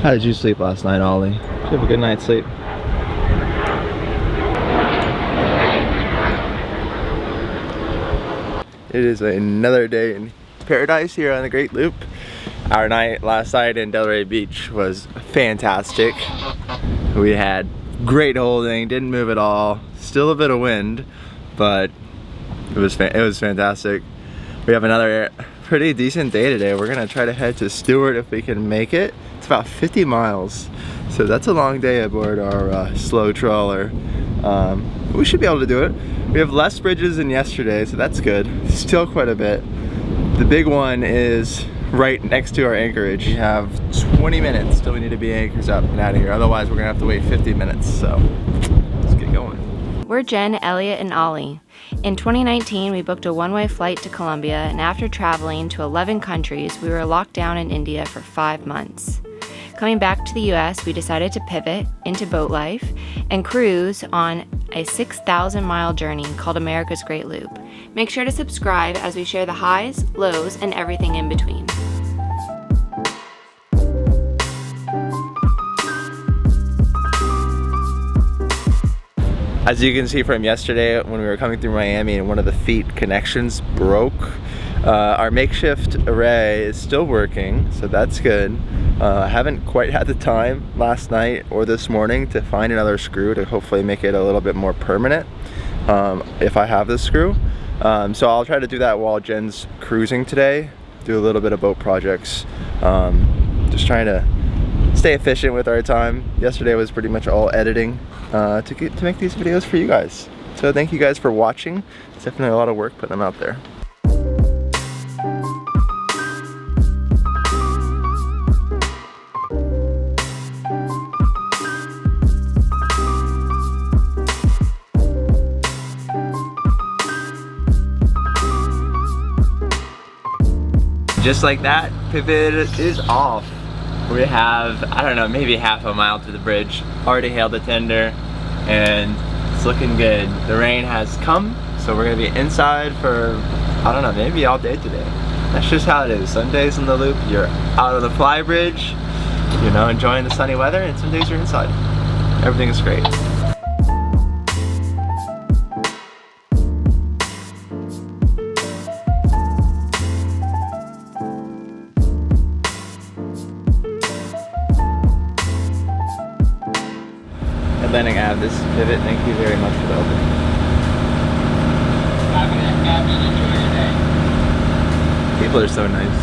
How did you sleep last night, Ollie? Did you have a good night's sleep? It is another day in paradise here on the Great Loop. Our night last night in Delray Beach was fantastic. We had great holding, didn't move at all. Still a bit of wind, but it was fantastic. We have another pretty decent day today. We're gonna try to head to Stuart if we can make it. It's about 50 miles, so that's a long day aboard our slow trawler. We should be able to do it. We have less bridges than yesterday, so that's good. Still quite a bit. The big one is right next to our anchorage. We have 20 minutes till we need to be anchors up and out of here. Otherwise, we're gonna have to wait 50 minutes, so let's get going. We're Jen, Elliot, and Ollie. In 2019, we booked a one-way flight to Colombia, and after traveling to 11 countries, we were locked down in India for 5 months. Coming back to the US, we decided to pivot into boat life and cruise on a 6,000-mile journey called America's Great Loop. Make sure to subscribe as we share the highs, lows, and everything in between. As you can see from yesterday when we were coming through Miami and one of the feet connections broke, our makeshift array is still working, so that's good. I haven't quite had the time last night or this morning to find another screw to hopefully make it a little bit more permanent if I have this screw. So I'll try to do that while Jen's cruising today, do a little bit of boat projects, just trying to stay efficient with our time. Yesterday was pretty much all editing to make these videos for you guys. So thank you guys for watching. It's definitely a lot of work putting them out there. Just like that, pivot is off. We have, I don't know, maybe half a mile to the bridge. Already hailed the tender, and it's looking good. The rain has come, so we're gonna be inside for, I don't know, maybe all day today. That's just how it is. Some days in the loop, you're out on the fly bridge, you know, enjoying the sunny weather, and some days you're inside. Everything is great. Letting out this pivot. Thank you very much for the opening. Enjoy your day. People are so nice.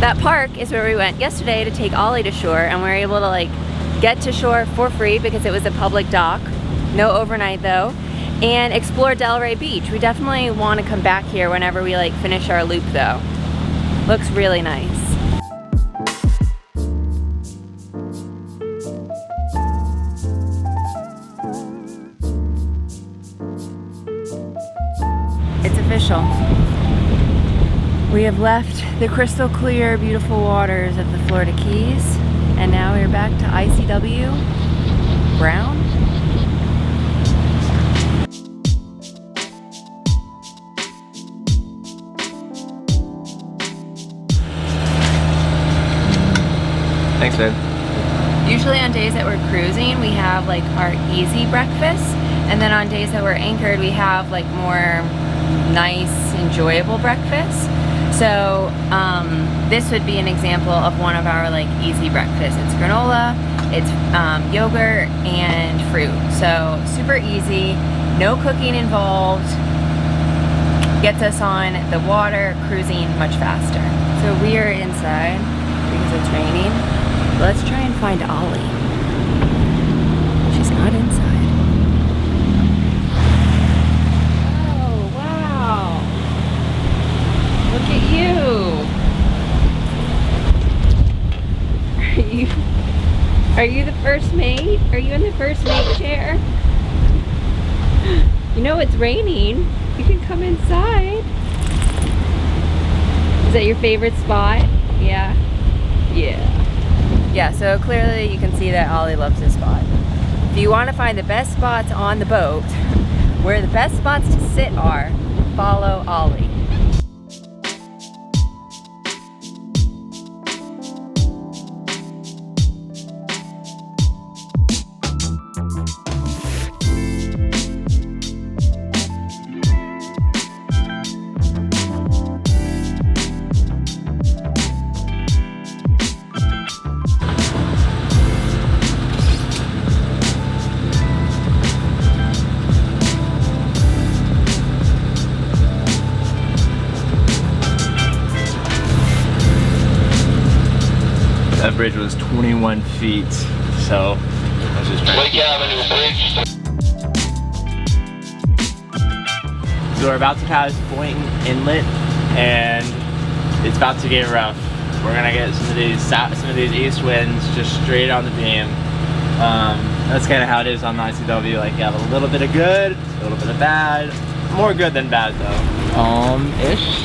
That park is where we went yesterday to take Ollie to shore, and we were able to get to shore for free because it was a public dock. No overnight though. And explore Delray Beach. We definitely want to come back here whenever we finish our loop though. Looks really nice. It's official. We have left the crystal clear, beautiful waters of the Florida Keys, and now we're back to ICW Brown. Thanks, man. Usually on days that we're cruising, we have our easy breakfast, and then on days that we're anchored, we have more nice, enjoyable breakfast. So this would be an example of one of our easy breakfasts. It's granola, it's yogurt and fruit. So super easy, no cooking involved. Gets us on the water, cruising much faster. So we are inside because it's raining. Let's try and find Ollie. She's not inside. Oh, wow. Look at you. Are you the first mate? Are you in the first mate chair? You know it's raining. You can come inside. Is that your favorite spot? Yeah. Yeah. Yeah, so clearly you can see that Ollie loves his spot. If you want to find the best spots on the boat, where the best spots to sit are, follow Ollie. bridge was 21 feet. So I was just trying to So we're about to pass Point Inlet, and it's about to get rough. We're gonna get some of these east winds just straight on the beam. That's kind of how it is on the ICW. Like you have a little bit of good, a little bit of bad. More good than bad though. Ish.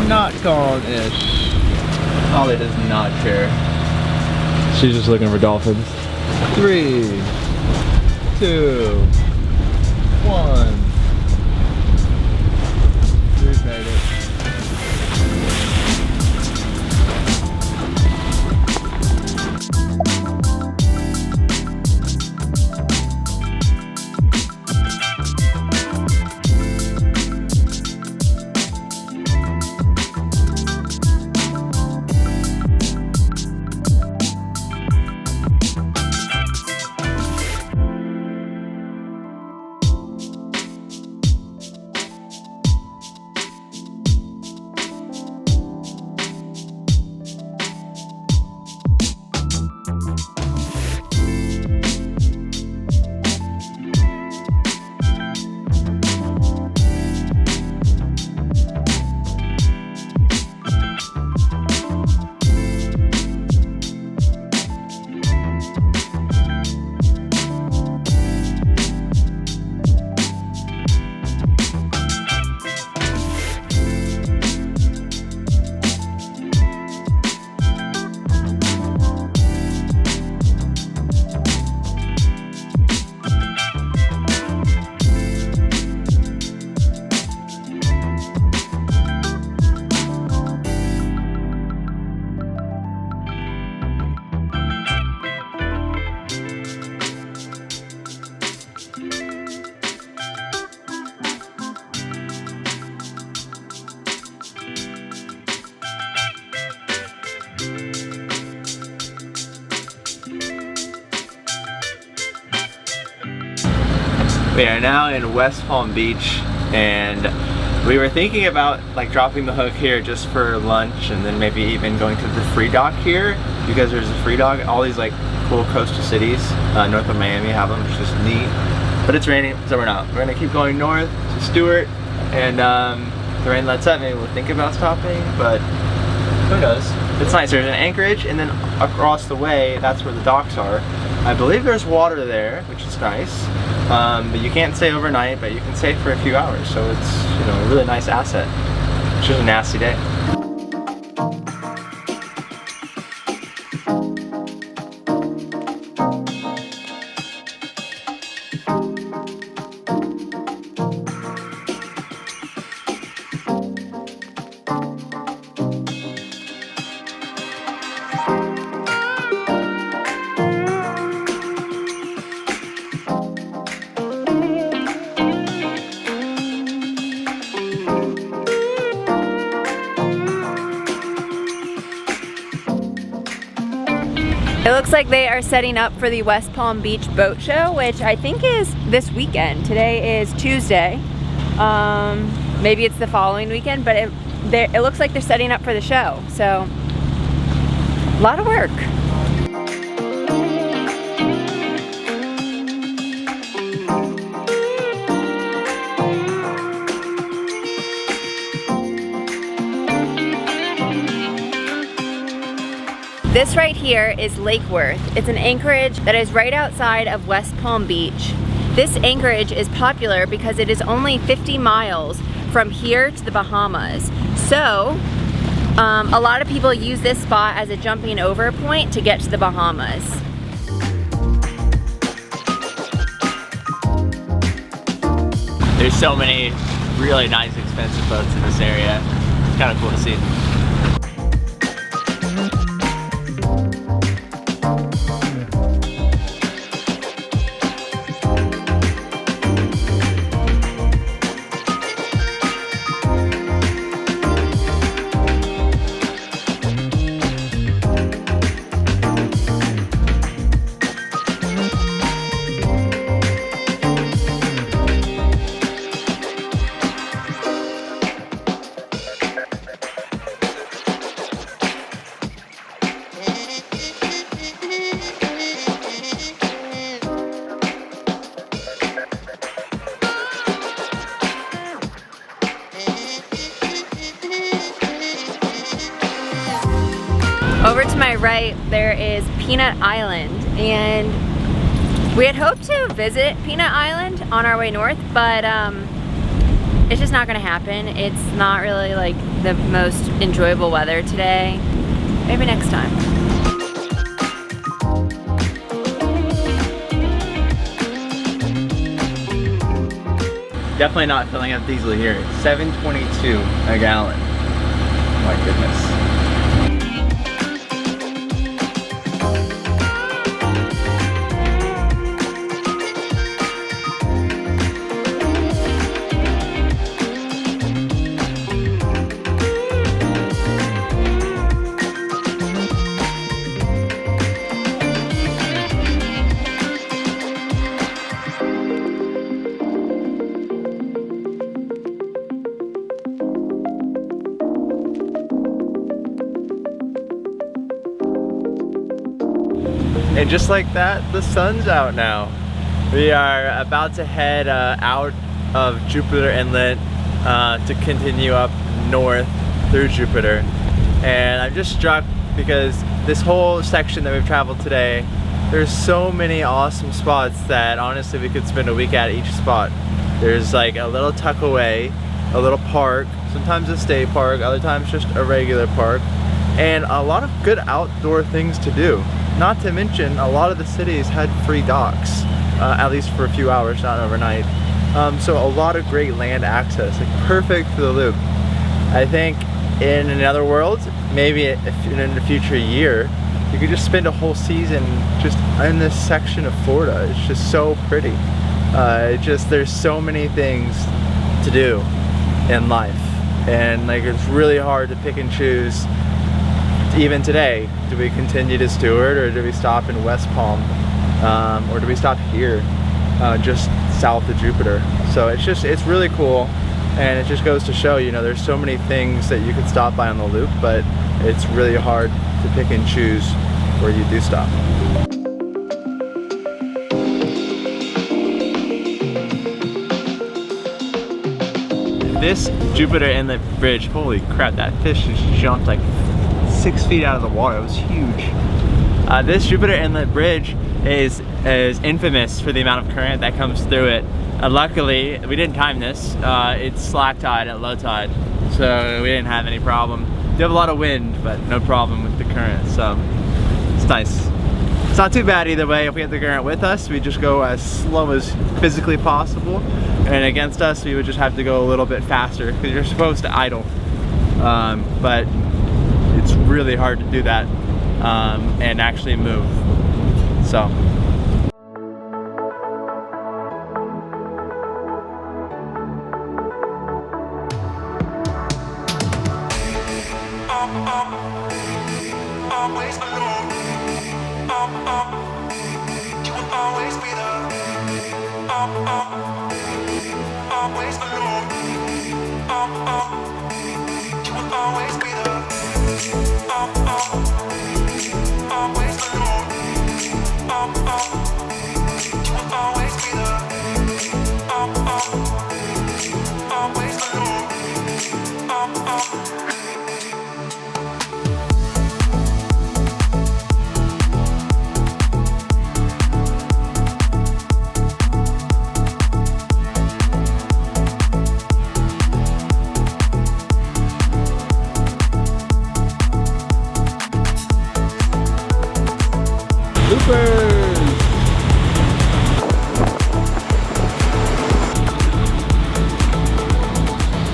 Not calm-ish. Ollie does not care. She's just looking for dolphins. 3, 2, 1. We've made it. We are now in West Palm Beach, and we were thinking about like dropping the hook here just for lunch, and then maybe even going to the free dock here, because there's a free dock. All these like cool coastal cities north of Miami have them, which is neat. But it's raining, so we're not. We're gonna keep going north to Stuart, and if the rain lets up, maybe we'll think about stopping, but who knows. It's nice. There's an Anchorage, and then across the way, that's where the docks are. I believe there's water there, which is nice. But you can't stay overnight, but you can stay for a few hours, so it's, you know, a really nice asset. It's just a nasty day. It looks like they are setting up for the West Palm Beach boat show, which I think is this weekend. Today is Tuesday. Maybe it's the following weekend, but it looks like they're setting up for the show. So, a lot of work. This right here is Lake Worth. It's an anchorage that is right outside of West Palm Beach. This anchorage is popular because it is only 50 miles from here to the Bahamas. So, a lot of people use this spot as a jumping over point to get to the Bahamas. There's so many really nice, expensive boats in this area. It's kind of cool to see. over to my right, there is Peanut Island, and we had hoped to visit Peanut Island on our way north, but it's just not gonna happen. It's not really like the most enjoyable weather today. Maybe next time. Definitely not filling up diesel here. It's $7.22 a gallon. My goodness. And just like that, the sun's out now. We are about to head out of Jupiter Inlet to continue up north through Jupiter. And I'm just struck because this whole section that we've traveled today, there's so many awesome spots that honestly we could spend a week at each spot. There's like a little tuck away, a little park, sometimes a state park, other times just a regular park, and a lot of good outdoor things to do. Not to mention, a lot of the cities had free docks, at least for a few hours, not overnight. So a lot of great land access, like perfect for the loop. I think in another world, maybe in a future year, you could just spend a whole season just in this section of Florida. It's just so pretty. There's so many things to do in life. And like it's really hard to pick and choose. Even today, do we continue to Stuart or do we stop in West Palm? Or do we stop here, just south of Jupiter? So it's really cool, and it just goes to show, you know, there's so many things that you could stop by on the loop, but it's really hard to pick and choose where you do stop. This Jupiter Inlet bridge, holy crap, that fish just jumped like 6 feet out of the water. It was huge. This Jupiter Inlet bridge is infamous for the amount of current that comes through it. Luckily, we didn't time this. It's slack tide at low tide, so we didn't have any problem. We have a lot of wind, but no problem with the current, so it's nice. It's not too bad either way. If we have the current with us, we just go as slow as physically possible, and against us, we would just have to go a little bit faster because you're supposed to idle. But it's really hard to do that and actually move. So. Always alone. You will always be there. Always alone. You will always be there. Always alone. You will always be there. Always alone.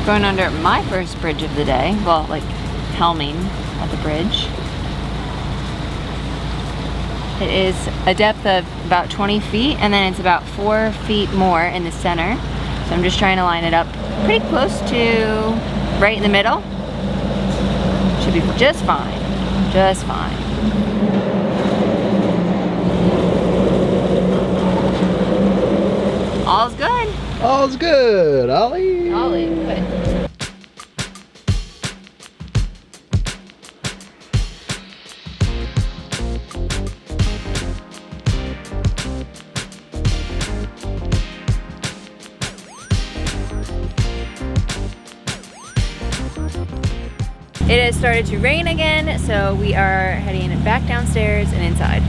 Going under my first bridge of the day, well, like helming at the bridge. It is a depth of about 20 feet, and then it's about 4 feet more in the center. So I'm just trying to line it up pretty close to right in the middle. Should be just fine, just fine. All's good. All's good, Ollie. Ollie, good. It has started to rain again, so we are heading back downstairs and inside.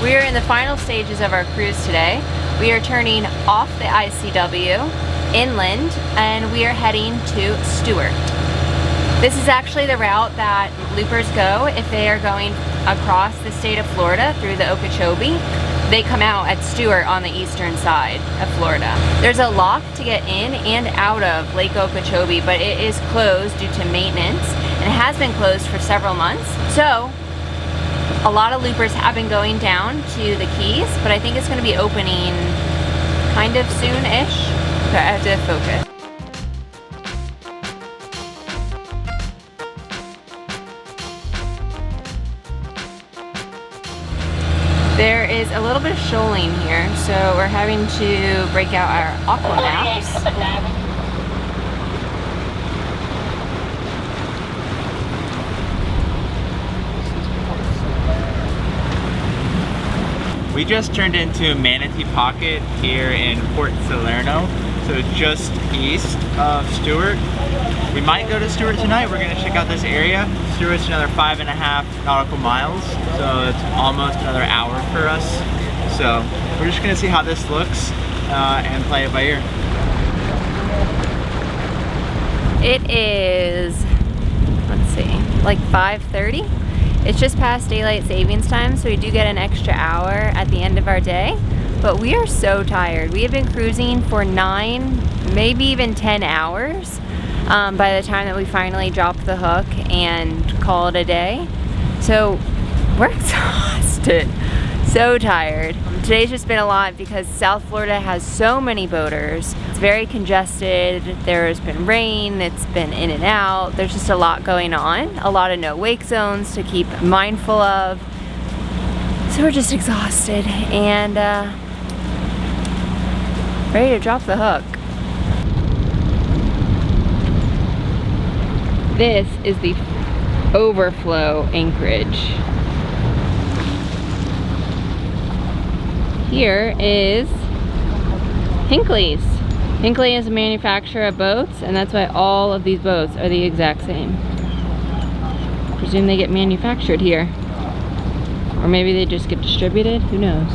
We are in the final stages of our cruise today. We are turning off the ICW inland and we are heading to Stuart. This is actually the route that loopers go if they are going across the state of Florida through the Okeechobee. They come out at Stuart on the eastern side of Florida. There's a lock to get in and out of Lake Okeechobee, but it is closed due to maintenance and it has been closed for several months. So a lot of loopers have been going down to the Keys, but I think it's going to be opening kind of soon-ish. Okay, I have to focus. There is a little bit of shoaling here, so we're having to break out our aqua maps. We just turned into Manatee Pocket here in Port Salerno, so just east of Stuart. We might go to Stuart tonight. We're gonna check out this area. Stuart's another 5.5 nautical miles, so it's almost another hour for us. So we're just gonna see how this looks and play it by ear. It is, let's see, like 5:30. It's just past daylight savings time, so we do get an extra hour at the end of our day. But we are so tired. We have been cruising for 9, maybe even 10 hours by the time that we finally drop the hook and call it a day. So we're exhausted, so tired. Today's just been a lot because South Florida has so many boaters. It's very congested. There's been rain, it's been in and out. There's just a lot going on. A lot of no wake zones to keep mindful of. So we're just exhausted and ready to drop the hook. This is the Overflow Anchorage. Here is Hinckley's. Hinckley is a manufacturer of boats, and that's why all of these boats are the exact same. I presume they get manufactured here. Or maybe they just get distributed, who knows?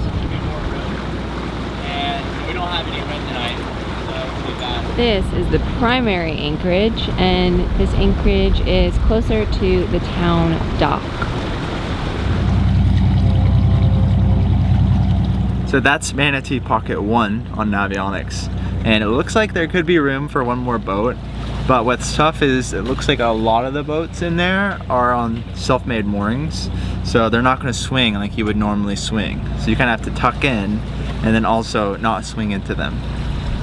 And we don't have any wind tonight, so we've got... This is the primary anchorage, and this anchorage is closer to the town dock. So that's Manatee Pocket 1 on Navionics, and it looks like there could be room for one more boat, but what's tough is it looks like a lot of the boats in there are on self-made moorings, so they're not going to swing like you would normally swing. So you kind of have to tuck in and then also not swing into them.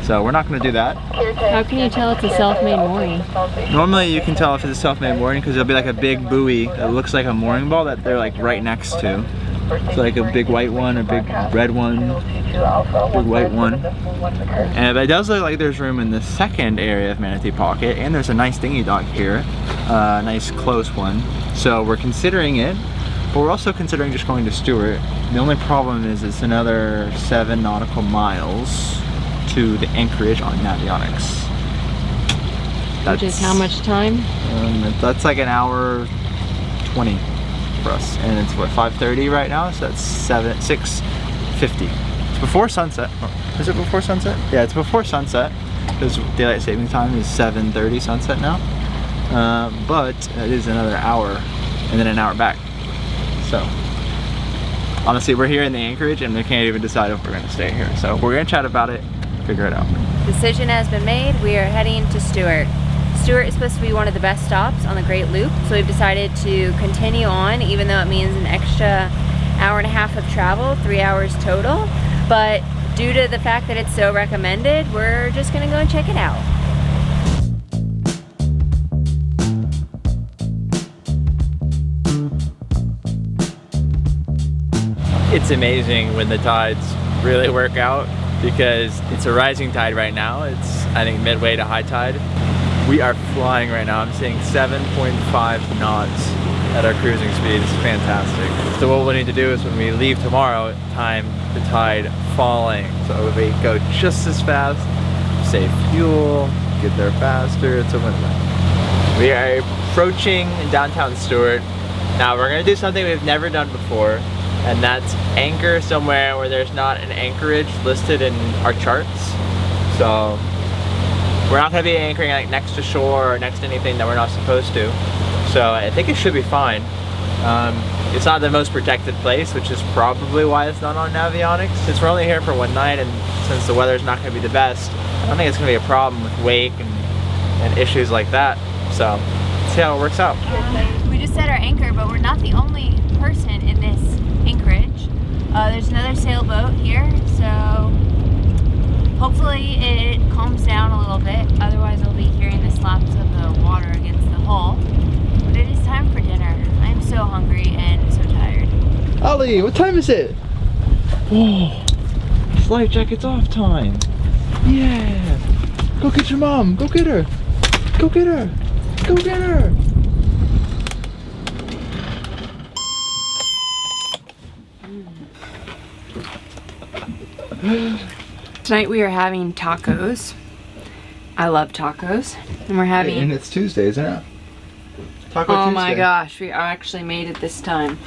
So we're not going to do that. How can you tell it's a self-made mooring? Normally you can tell if it's a self-made mooring because there'll be like a big buoy that looks like a mooring ball that they're like right next to. So like a big white one, a big red one, big white one. And it does look like there's room in the second area of Manatee Pocket, and there's a nice dinghy dock here, a nice close one. So we're considering it, but we're also considering just going to Stuart. The only problem is it's another 7 nautical miles to the anchorage on Navionics. Which is how much time? That's like an hour 20 for us, and it's what, 5:30 right now, so that's 6:50. It's before sunset. Oh, is it before sunset? Yeah, it's before sunset because daylight saving time is 7:30 sunset now. But it is another hour and then an hour back. So honestly, we're here in the anchorage and we can't even decide if we're going to stay here. So we're going to chat about it, figure it out. Decision has been made. We are heading to Stuart. Stuart is supposed to be one of the best stops on the Great Loop, so we've decided to continue on, even though it means an extra hour and a half of travel, 3 hours total. But due to the fact that it's so recommended, we're just gonna go and check it out. It's amazing when the tides really work out because it's a rising tide right now. It's, I think, midway to high tide. We are flying right now. I'm seeing 7.5 knots at our cruising speed. It's fantastic. So what we'll need to do is when we leave tomorrow, time the tide falling. So we go just as fast, save fuel, get there faster. It's a win-win. We are approaching downtown Stuart. Now we're gonna do something we've never done before, and that's anchor somewhere where there's not an anchorage listed in our charts. So we're not gonna be anchoring like next to shore or next to anything that we're not supposed to. So I think it should be fine. It's not the most protected place, which is probably why it's not on Navionics. Since we're only here for one night and since the weather's not gonna be the best, I don't think it's gonna be a problem with wake and issues like that. So let's see how it works out. We just set our anchor, but we're not the only person in this anchorage. There's another sailboat here, so hopefully it calms down a little bit. Otherwise we'll be hearing the slaps of the water against the hull. But it is time for dinner. I'm so hungry and so tired. Ollie, what time is it? Oh, it's life jacket's off time. Yeah. Go get your mom. Go get her. Go get her. Go get her. Tonight we are having tacos. I love tacos. And we're having... And it's Tuesday, isn't it? Taco Oh Tuesday. my gosh, we actually made it this time.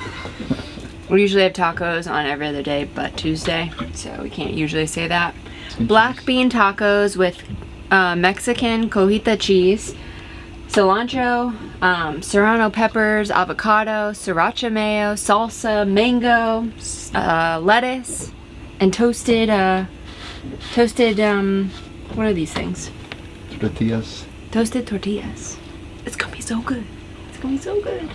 We usually have tacos on every other day but Tuesday, so we can't usually say that. Black bean tacos with Mexican cojita cheese, cilantro, serrano peppers, avocado, sriracha mayo, salsa, mango, lettuce, and toasted, what are these things? Tortillas. Toasted tortillas. It's gonna be so good. It's gonna be so good.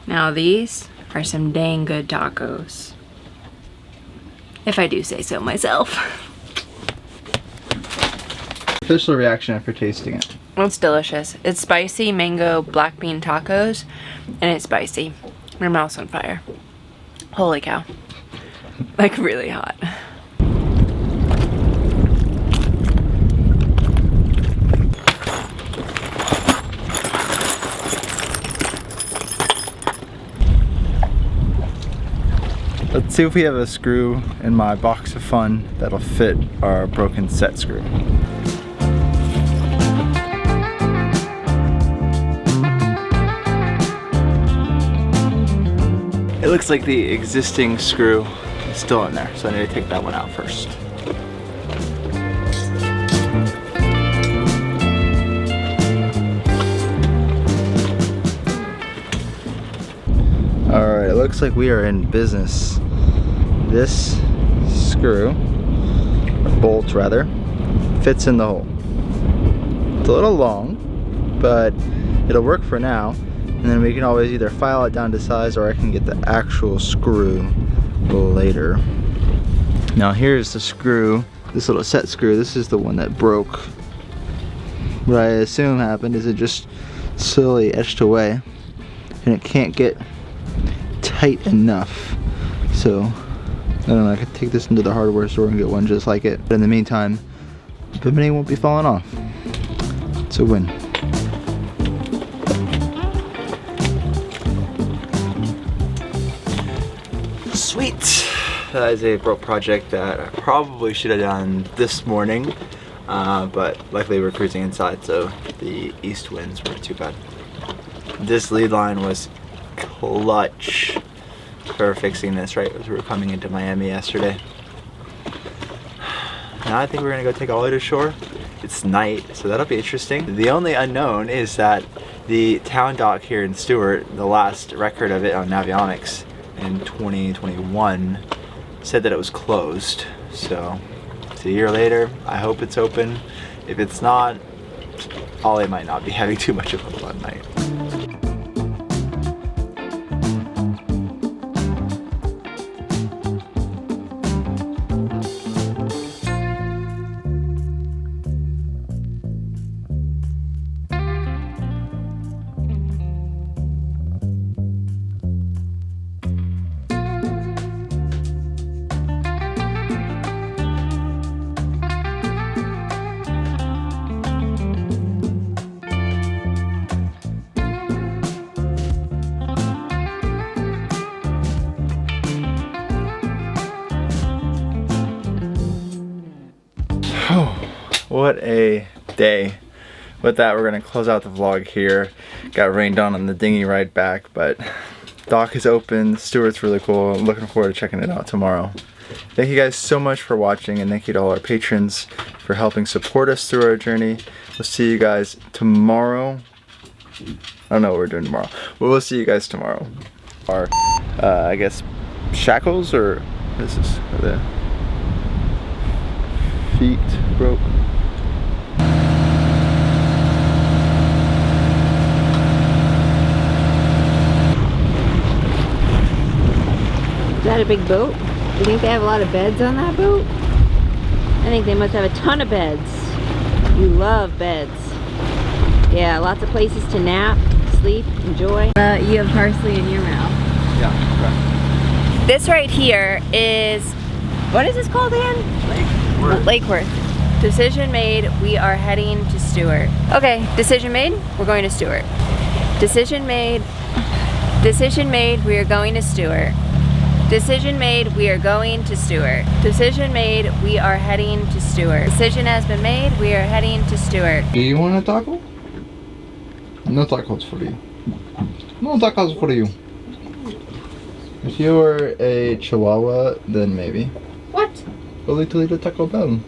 Now these are some dang good tacos. If I do say so myself. Official reaction after tasting it. It's delicious. It's spicy mango black bean tacos, and it's spicy. My mouth's on fire. Holy cow. Like really hot. Let's see if we have a screw in my box of fun that'll fit our broken set screw. It looks like the existing screw is still in there, so I need to take that one out first. Alright, it looks like we are in business. This screw, or bolt rather, fits in the hole. It's a little long, but it'll work for now. And then we can always either file it down to size or I can get the actual screw later. Now here's the screw, this little set screw. This is the one that broke. What I assume happened is it just slowly etched away and it can't get tight enough. So I don't know, I could take this into the hardware store and get one just like it. But in the meantime, the bimini won't be falling off. It's a win. Sweet! That is a broke project that I probably should have done this morning, but luckily we're cruising inside, so the east winds weren't too bad. This lead line was clutch for fixing this right as we were coming into Miami yesterday. Now I think we're gonna go take Ollie to shore. It's night, so that'll be interesting. The only unknown is that the town dock here in Stuart, the last record of it on Navionics in 2021, said that it was closed. So it's a year later. I hope it's open. If it's not, Ollie might not be having too much of a fun night. what a day. With that, we're gonna close out the vlog here. Got rained on the dinghy ride back, but dock is open. Stuart's really cool. I'm looking forward to checking it out tomorrow. Thank you guys so much for watching, and thank you to all our patrons for helping support us through our journey. We'll see you guys tomorrow. I don't know what we're doing tomorrow, but we'll see you guys tomorrow. Our, I guess, shackles, or this is the feet broke. Is that a big boat? You think they have a lot of beds on that boat? I think they must have a ton of beds. You love beds. Yeah, lots of places to nap, sleep, enjoy. You have parsley in your mouth. Yeah, right. This right here is, what is this called again? Lake Worth. Decision made, we are heading to Stuart. Okay, decision made, we're going to Stuart. Decision made, we are going to Stuart. Decision made, we are going to Stuart. Decision made, we are heading to Stuart. Decision has been made, we are heading to Stuart. Do you want a taco? No tacos for you. No tacos for you. If you were a Chihuahua, then maybe. What? A little Taco Bell.